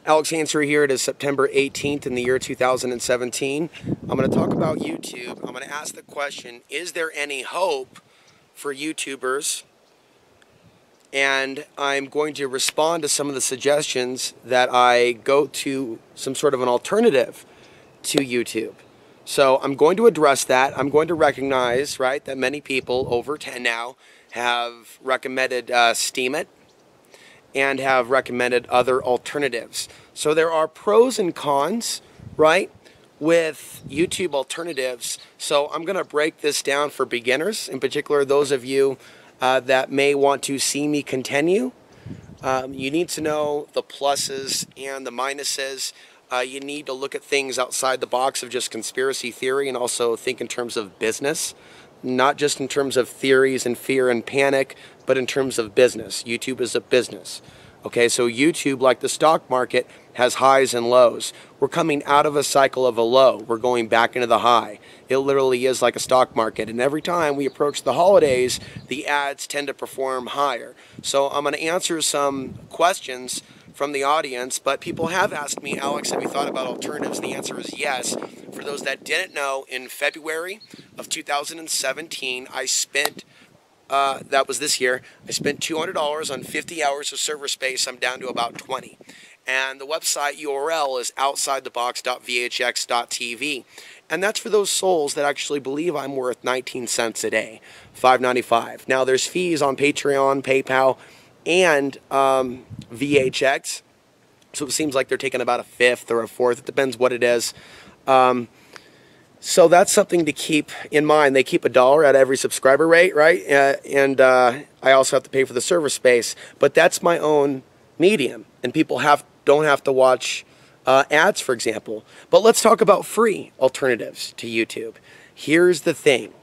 Alex Answer here. It is September 18th in the year 2017. I'm going to talk about YouTube. I'm going to ask the question, is there any hope for YouTubers? And I'm going to respond to some of the suggestions that I go to some sort of an alternative to YouTube. So I'm going to address that. I'm going to recognize, right, that many people, over 10 now, have recommended Steemit and have recommended other alternatives. So there are pros and cons, right, with YouTube alternatives. So I'm going to break this down for beginners, in particular those of you that may want to see me continue. You need to know the pluses and the minuses. You need to look at things outside the box of just conspiracy theory and also think in terms of business. Not just in terms of theories and fear and panic, but in terms of business. YouTube is a business. Okay, so YouTube, like the stock market, has highs and lows. We're coming out of a cycle of a low. We're going back into the high. It literally is like a stock market. And every time we approach the holidays, the ads tend to perform higher. So I'm going to answer some questions from the audience, but people have asked me, Alex, have you thought about alternatives? The answer is yes. For those that didn't know, in February of 2017, I spent, that was this year, I spent $200 on 50 hours of server space. I'm down to about 20. And the website URL is outsidethebox.vhx.tv. And that's for those souls that actually believe I'm worth 19 cents a day, $5.95. Now, there's fees on Patreon, PayPal, and VHX, so it seems like they're taking about a fifth or a fourth. It depends what it is. So that's something to keep in mind. They keep $1 at every subscriber rate, right? And I also have to pay for the server space, but that's my own medium, and people don't have to watch ads, for example. But let's talk about free alternatives to YouTube. Here's the thing.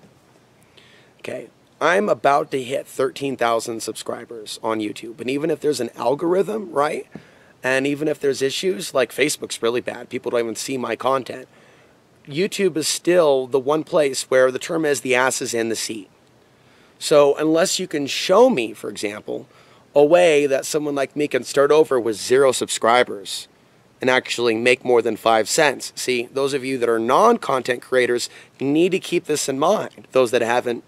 Okay. I'm about to hit 13,000 subscribers on YouTube. And even if there's an algorithm, right? And even if there's issues, like Facebook's really bad, people don't even see my content. YouTube is still the one place where the term is the ass is in the seat. So unless you can show me, for example, a way that someone like me can start over with 0 subscribers and actually make more than 5 cents. See, those of you that are non-content creators need to keep this in mind. Those that haven't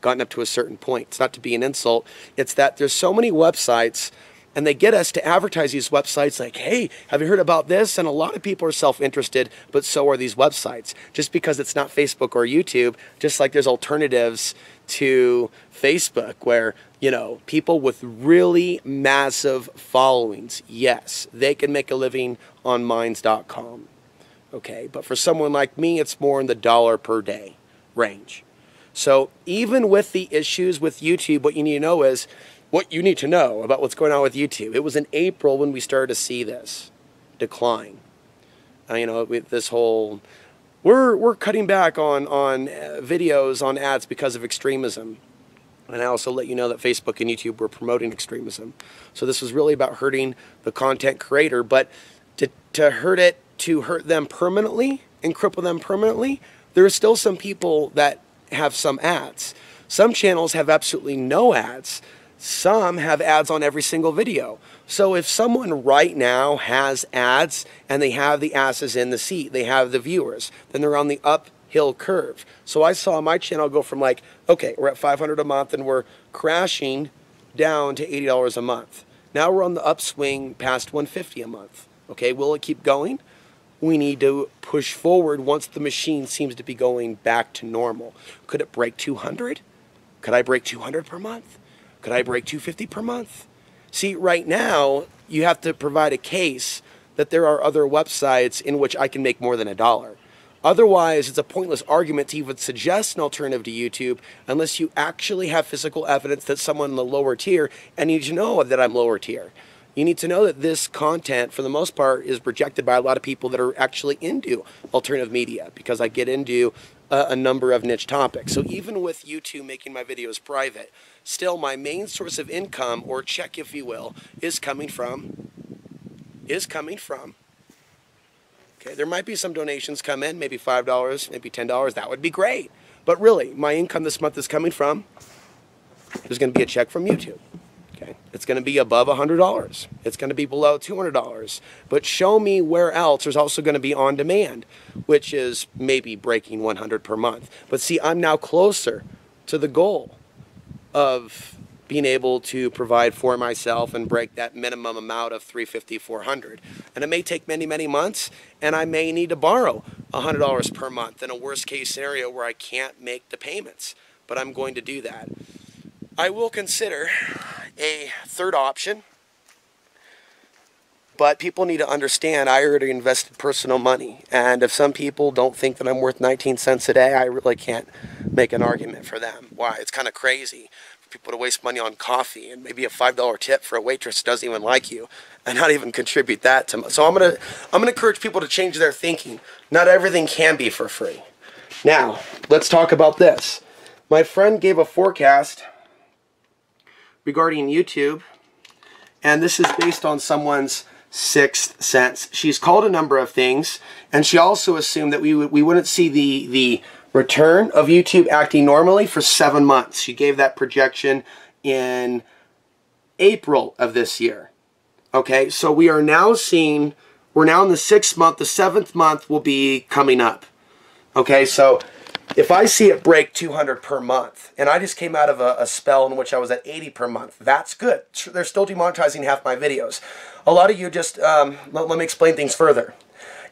gotten up to a certain point. It's not to be an insult. It's that there's so many websites, and they get us to advertise these websites like, hey, have you heard about this? And a lot of people are self-interested, but so are these websites. Just because it's not Facebook or YouTube, just like there's alternatives to Facebook where, you know, people with really massive followings, yes, they can make a living on Minds.com. Okay, but for someone like me, it's more in the dollar per day range. So even with the issues with YouTube, what you need to know is what you need to know about what's going on with YouTube. It was in April when we started to see this decline. You know, with this whole, we're cutting back on videos, on ads because of extremism. And I also let you know that Facebook and YouTube were promoting extremism. So this was really about hurting the content creator. But to hurt them permanently and cripple them permanently, there are still some people that have some ads. Some channels have absolutely no ads. Some have ads on every single video. So if someone right now has ads and they have the asses in the seat, they have the viewers, then they're on the uphill curve. So I saw my channel go from like, okay, we're at $500 a month and we're crashing down to $80 a month. Now we're on the upswing past $150 a month. Okay, will it keep going? We need to push forward once the machine seems to be going back to normal. Could it break 200? Could I break 200 per month? Could I break 250 per month? See, right now, you have to provide a case that there are other websites in which I can make more than $1. Otherwise, it's a pointless argument to even suggest an alternative to YouTube unless you actually have physical evidence that someone in the lower tier, and you need to know that I'm lower tier. You need to know that this content, for the most part, is rejected by a lot of people that are actually into alternative media because I get into a number of niche topics. So even with YouTube making my videos private, still my main source of income, or check if you will, is coming from. Okay, there might be some donations come in, maybe $5, maybe $10. That would be great. But really, my income this month is coming from, there's going to be a check from YouTube. Okay, it's going to be above $100. It's going to be below $200. But show me where else there's also going to be on demand, which is maybe breaking 100 per month. But see, I'm now closer to the goal of being able to provide for myself and break that minimum amount of $350, $400. And it may take many, many months, and I may need to borrow $100 per month in a worst case scenario where I can't make the payments. But I'm going to do that. I will consider a third option, but people need to understand I already invested personal money, and if some people don't think that I'm worth 19 cents a day, I really can't make an argument for them. Why? It's kind of crazy for people to waste money on coffee and maybe a $5 tip for a waitress who doesn't even like you and not even contribute that to. So I'm gonna encourage people to change their thinking. Not everything can be for free. Now let's talk about this. My friend gave a forecast regarding YouTube, and this is based on someone's sixth sense. She's called a number of things, and she also assumed that we wouldn't see the return of YouTube acting normally for 7 months. She gave that projection in April of this year. Okay, so we are now seeing, we're now in the 6th month, the 7th month will be coming up. Okay, so if I see it break 200 per month, and I just came out of a spell in which I was at 80 per month, that's good. They're still demonetizing half my videos. A lot of you just, let me explain things further.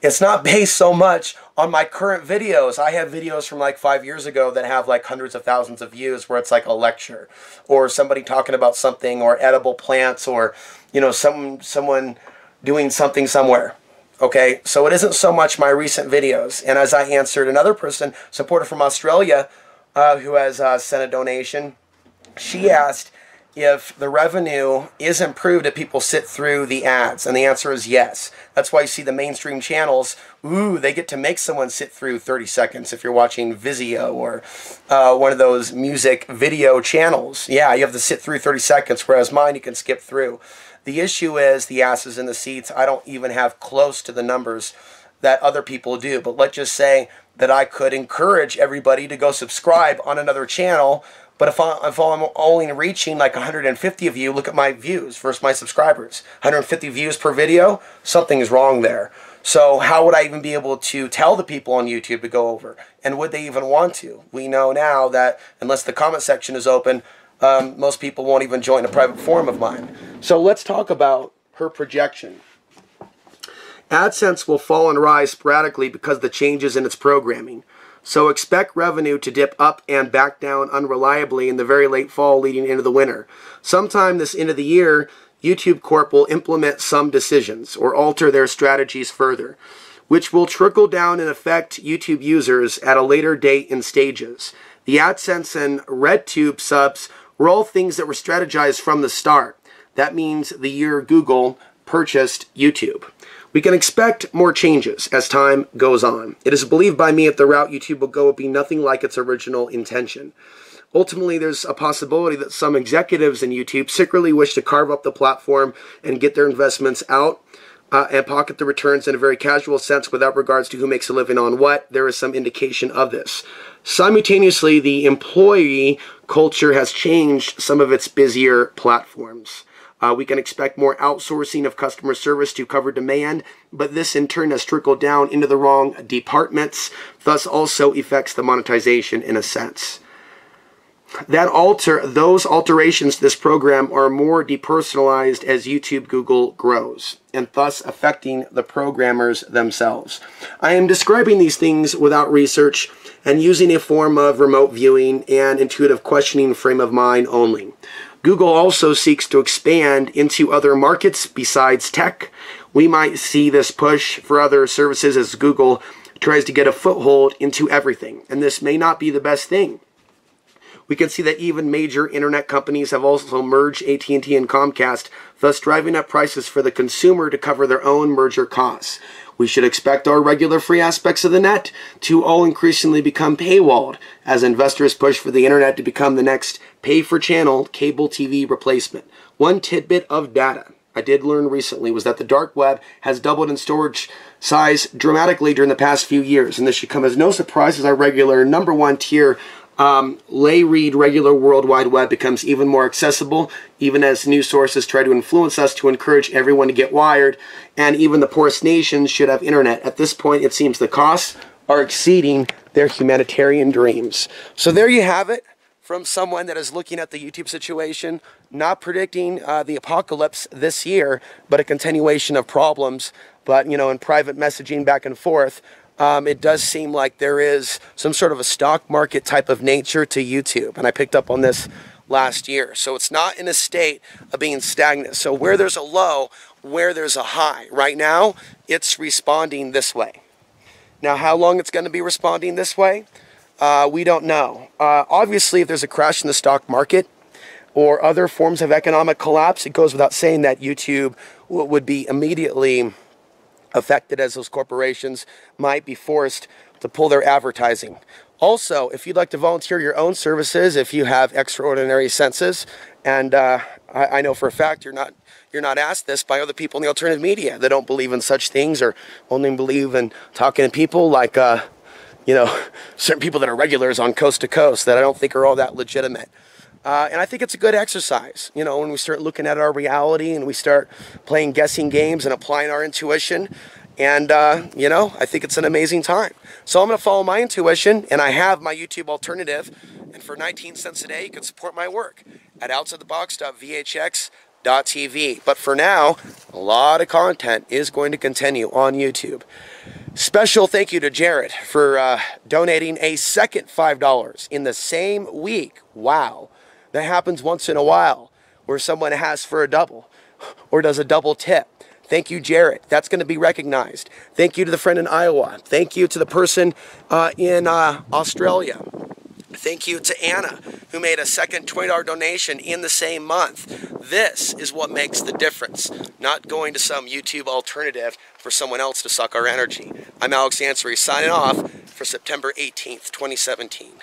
It's not based so much on my current videos. I have videos from like 5 years ago that have like hundreds of thousands of views where it's like a lecture or somebody talking about something or edible plants or, you know, someone doing something somewhere. Okay, so it isn't so much my recent videos. And as I answered another person, supporter from Australia, who has sent a donation, she asked if the revenue is improved if people sit through the ads. And the answer is yes. That's why you see the mainstream channels, they get to make someone sit through 30 seconds if you're watching Vizio or one of those music video channels. Yeah, you have to sit through 30 seconds, whereas mine you can skip through. The issue is the asses in the seats. I don't even have close to the numbers that other people do. But let's just say that I could encourage everybody to go subscribe on another channel. But if I'm only reaching like 150 of you, look at my views versus my subscribers. 150 views per video, something is wrong there. So how would I even be able to tell the people on YouTube to go over? And would they even want to? We know now that unless the comment section is open, most people won't even join a private forum of mine. So let's talk about her projection. AdSense will fall and rise sporadically because of the changes in its programming. So expect revenue to dip up and back down unreliably in the very late fall leading into the winter. Sometime this end of the year, YouTube Corp will implement some decisions or alter their strategies further, which will trickle down and affect YouTube users at a later date in stages. The AdSense and RedTube subs were all things that were strategized from the start. That means the year Google purchased YouTube. We can expect more changes as time goes on. It is believed by me that the route YouTube will go will be nothing like its original intention. Ultimately, there's a possibility that some executives in YouTube secretly wish to carve up the platform and get their investments out and pocket the returns in a very casual sense without regards to who makes a living on what. There is some indication of this. Simultaneously, the employee culture has changed some of its busier platforms. We can expect more outsourcing of customer service to cover demand, but this in turn has trickled down into the wrong departments, thus also affects the monetization in a sense. Those alterations to this program are more depersonalized as YouTube Google grows, and thus affecting the programmers themselves. I am describing these things without research and using a form of remote viewing and intuitive questioning frame of mind only. Google also seeks to expand into other markets besides tech. We might see this push for other services as Google tries to get a foothold into everything, and this may not be the best thing. We can see that even major internet companies have also merged AT&T and Comcast, thus driving up prices for the consumer to cover their own merger costs. We should expect our regular free aspects of the net to all increasingly become paywalled as investors push for the internet to become the next pay-for-channel cable TV replacement. One tidbit of data I did learn recently was that the dark web has doubled in storage size dramatically during the past few years, and this should come as no surprise as our regular #1 tier Lay read regular World Wide Web becomes even more accessible, even as news sources try to influence us to encourage everyone to get wired, and even the poorest nations should have internet. At this point, it seems the costs are exceeding their humanitarian dreams. So there you have it, from someone that is looking at the YouTube situation, not predicting the apocalypse this year, but a continuation of problems. But, you know, in private messaging back and forth, it does seem like there is some sort of a stock market type of nature to YouTube. And I picked up on this last year. So it's not in a state of being stagnant. So where there's a low, where there's a high. Right now, it's responding this way. Now, how long it's going to be responding this way, we don't know. Obviously, if there's a crash in the stock market or other forms of economic collapse, it goes without saying that YouTube would be immediately affected, as those corporations might be forced to pull their advertising. Also, if you'd like to volunteer your own services, if you have extraordinary senses, and I know for a fact you're not asked this by other people in the alternative media that don't believe in such things or only believe in talking to people like, you know, certain people that are regulars on Coast to Coast that I don't think are all that legitimate. And I think it's a good exercise, you know, when we start looking at our reality and we start playing guessing games and applying our intuition. And, you know, I think it's an amazing time. So I'm going to follow my intuition, and I have my YouTube alternative. And for 19 cents a day, you can support my work at outsidethebox.vhx.tv. But for now, a lot of content is going to continue on YouTube. Special thank you to Jared for donating a second $5 in the same week. Wow. That happens once in a while where someone asks for a double or does a double tip. Thank you, Jared. That's going to be recognized. Thank you to the friend in Iowa. Thank you to the person in Australia. Thank you to Anna, who made a second $20 donation in the same month. This is what makes the difference, not going to some YouTube alternative for someone else to suck our energy. I'm Alex Ansary signing off for September 18th, 2017.